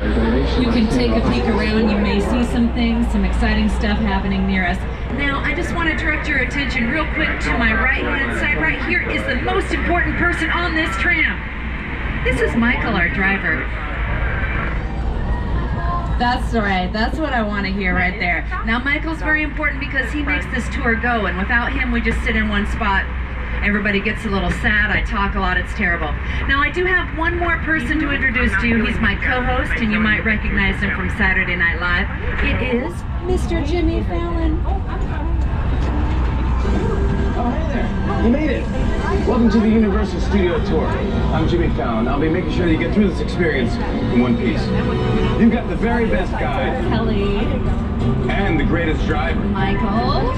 You can take a peek around. You may see some things, some exciting stuff happening near us. Now, I just want to direct your attention real quick to my right-hand side. Right here is the most important person on this tram. This is Michael, our driver. That's right. That's what I want to hear right there. Now, Michael's very important because he makes this tour go, and without him, we just sit in one spot. Everybody gets a little sad. I talk a lot. It's terrible. Now, I do have one more person to introduce to you. He's my co-host, and you might recognize him from Saturday Night Live. It is Mr. Jimmy Fallon. Oh, hey there. You made it. Welcome to the Universal Studio Tour. I'm Jimmy Fallon. I'll be making sure that you get through this experience in one piece. You've got the very best guide. Kelly. And the greatest driver. Michael.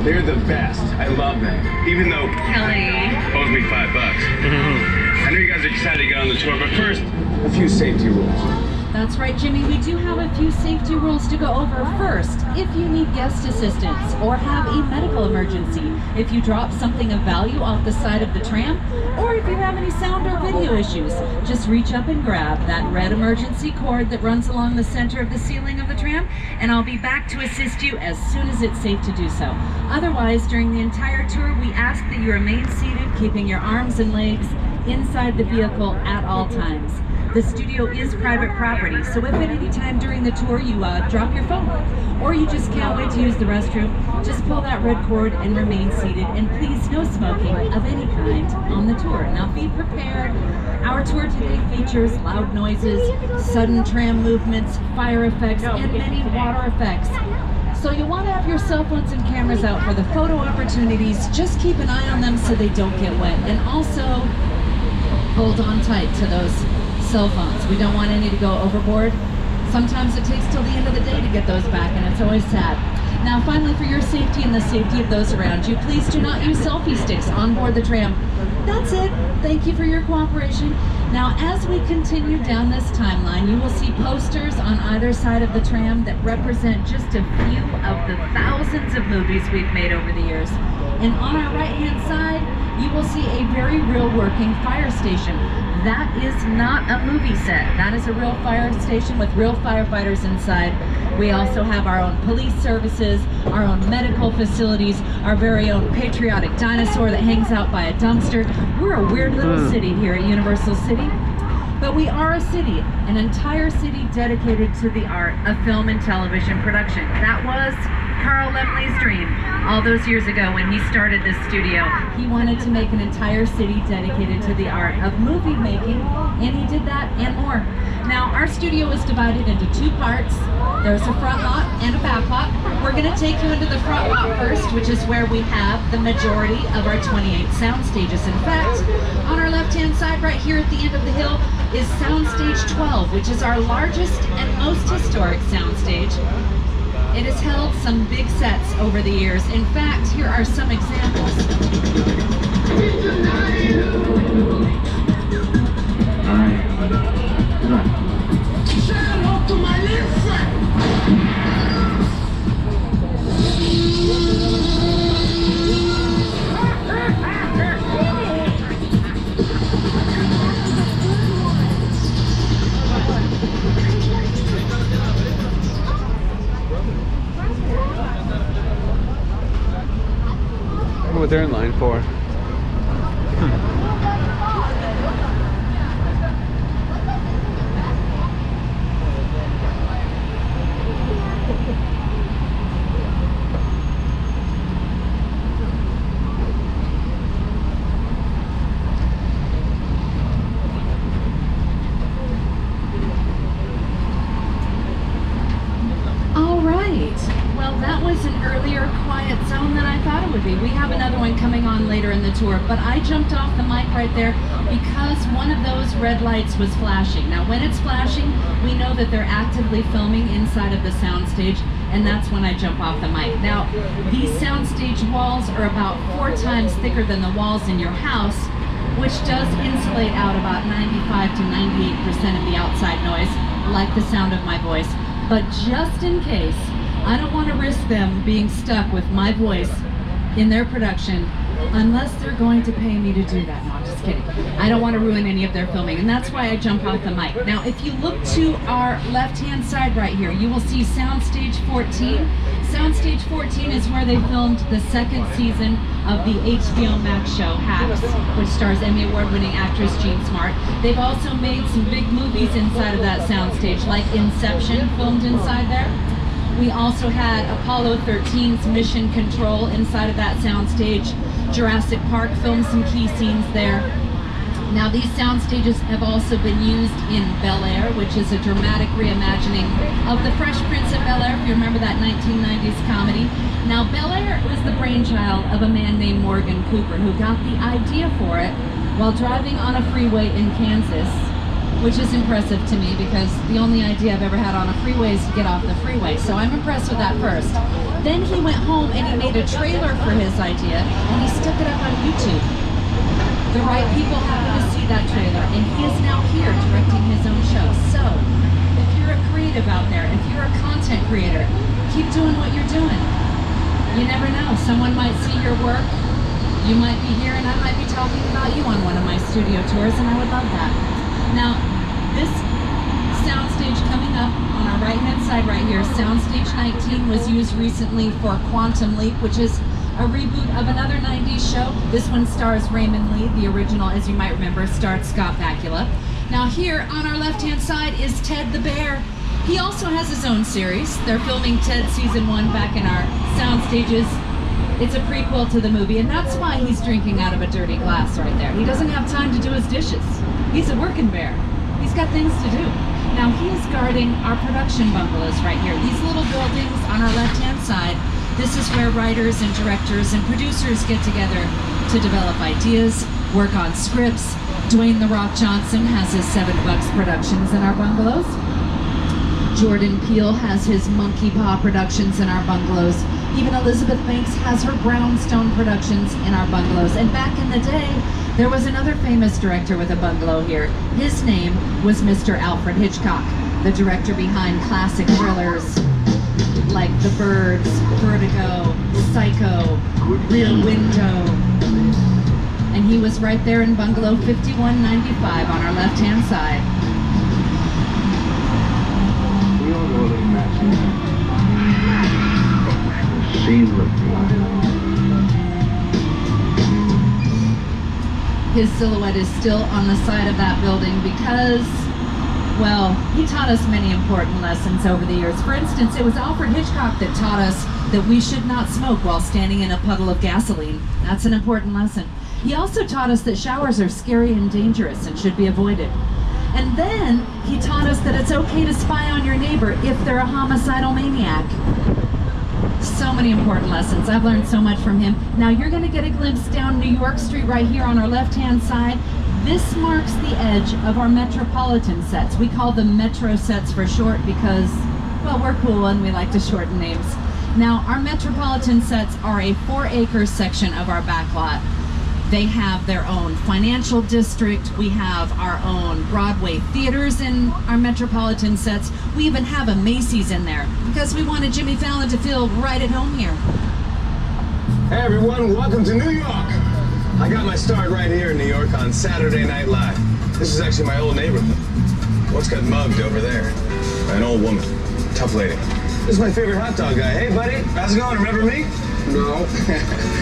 They're the best. I love them. Even though Kelly owes me $5. I know you guys are excited to get on the tour, but first, a few safety rules. That's right, Jimmy. We do have a few safety rules to go over. First, if you need guest assistance or have a medical emergency, if you drop something of value off the side of the tram, or if you have any sound or video issues, just reach up and grab that red emergency cord that runs along the center of the ceiling of the tram, and I'll be back to assist you as soon as it's safe to do so. Otherwise, during the entire tour, we ask that you remain seated, keeping your arms and legs inside the vehicle at all times. The studio is private property, so if at any time during the tour you drop your phone, or you just can't wait to use the restroom, just pull that red cord and remain seated, and please no smoking of any kind on the tour. Now be prepared. Our tour today features loud noises, sudden tram movements, fire effects, and many water effects. So you'll want to have your cell phones and cameras out for the photo opportunities. Just keep an eye on them so they don't get wet, and also hold on tight to those cell phones. We don't want any to go overboard. Sometimes it takes till the end of the day to get those back, and it's always sad. Now, finally, for your safety and the safety of those around you, please do not use selfie sticks on board the tram. That's it. Thank you for your cooperation. Now, as we continue down this timeline, you will see posters on either side of the tram that represent just a few of the thousands of movies we've made over the years. And on our right-hand side, you will see a very real working fire station. That is not a movie set. That is a real fire station with real firefighters inside. We also have our own police services, our own medical facilities, our very own patriotic dinosaur that hangs out by a dumpster. We're a weird little city here at Universal City, but we are a city, an entire city dedicated to the art of film and television production. That was Carl Laemmle's dream all those years ago when he started this studio. He wanted to make an entire city dedicated to the art of movie making, and he did that and more. Now, our studio is divided into two parts. There's a front lot and a back lot. We're going to take you into the front lot first, which is where we have the majority of our 28 sound stages. In fact, on our left-hand side right here at the end of the hill is Soundstage 12, which is our largest and most historic soundstage. It has held some big sets over the years. In fact, here are some examples. What they're in line for. All right. Well, that was an earlier quiet zone than I thought it would be. We have another one coming on later in the tour, but I jumped off the mic right there because one of those red lights was flashing. Now, when it's flashing, we know that they're actively filming inside of the soundstage, and that's when I jump off the mic. Now, these soundstage walls are about 4 times thicker than the walls in your house, which does insulate out about 95 to 98% of the outside noise, like the sound of my voice. But just in case, I don't want to risk them being stuck with my voice in their production unless they're going to pay me to do that. No, I'm just kidding. I don't want to ruin any of their filming, and that's why I jump off the mic. Now, if you look to our left-hand side right here, you will see Soundstage 14. Soundstage 14 is where they filmed the second season of the HBO Max show, Hacks, which stars Emmy Award-winning actress Jean Smart. They've also made some big movies inside of that soundstage, like Inception, filmed inside there. We also had Apollo 13's Mission Control inside of that soundstage. Jurassic Park filmed some key scenes there. Now, these sound stages have also been used in Bel Air, which is a dramatic reimagining of The Fresh Prince of Bel Air, if you remember that 1990s comedy. Now, Bel Air was the brainchild of a man named Morgan Cooper, who got the idea for it while driving on a freeway in Kansas, which is impressive to me because the only idea I've ever had on a freeway is to get off the freeway. So I'm impressed with that first. Then he went home and he made a trailer for his idea and he stuck it up on YouTube. The right people happened to see that trailer, and he is now here directing his own show. So, if you're a creative out there, if you're a content creator, keep doing what you're doing. You never know. Someone might see your work. You might be here, and I might be talking about you on one of my studio tours, and I would love that. Now, this soundstage coming up on our right-hand side right here, Soundstage 19, was used recently for Quantum Leap, which is a reboot of another 90s show. This one stars Raymond Lee. The original, as you might remember, starred Scott Bakula. Now here on our left-hand side is Ted the Bear. He also has his own series. They're filming Ted Season 1 back in our sound stages. It's a prequel to the movie, and that's why he's drinking out of a dirty glass right there. He doesn't have time to do his dishes. He's a working bear. He's got things to do. Now he is guarding our production bungalows right here. These little buildings on our left-hand side. This is where writers and directors and producers get together to develop ideas, work on scripts. Dwayne "The Rock" Johnson has his $7 Productions in our bungalows. Jordan Peele has his Monkey Paw Productions in our bungalows. Even Elizabeth Banks has her Brownstone Productions in our bungalows. And back in the day, there was another famous director with a bungalow here. His name was Mr. Alfred Hitchcock, the director behind classic thrillers like The Birds, Vertigo, Psycho, Rear Window. And he was right there in bungalow 5195 on our left-hand side. We all know they match. His silhouette is still on the side of that building because, well, he taught us many important lessons over the years. For instance, it was Alfred Hitchcock that taught us that we should not smoke while standing in a puddle of gasoline. That's an important lesson. He also taught us that showers are scary and dangerous and should be avoided. And then he taught us that it's okay to spy on your neighbor if they're a homicidal maniac. So many important lessons. I've learned so much from him. Now you're going to get a glimpse down New York Street right here on our left-hand side. This marks the edge of our Metropolitan sets. We call them Metro sets for short because, well, we're cool and we like to shorten names. Now, our Metropolitan sets are a 4-acre section of our back lot. They have their own financial district. We have our own Broadway theaters in our Metropolitan sets. We even have a Macy's in there because we wanted Jimmy Fallon to feel right at home here. Hey everyone, welcome to New York. I got my start right here in New York on Saturday Night Live. This is actually my old neighborhood. What's got mugged over there? By an old woman. Tough lady. This is my favorite hot dog guy. Hey buddy, how's it going? Remember me? No.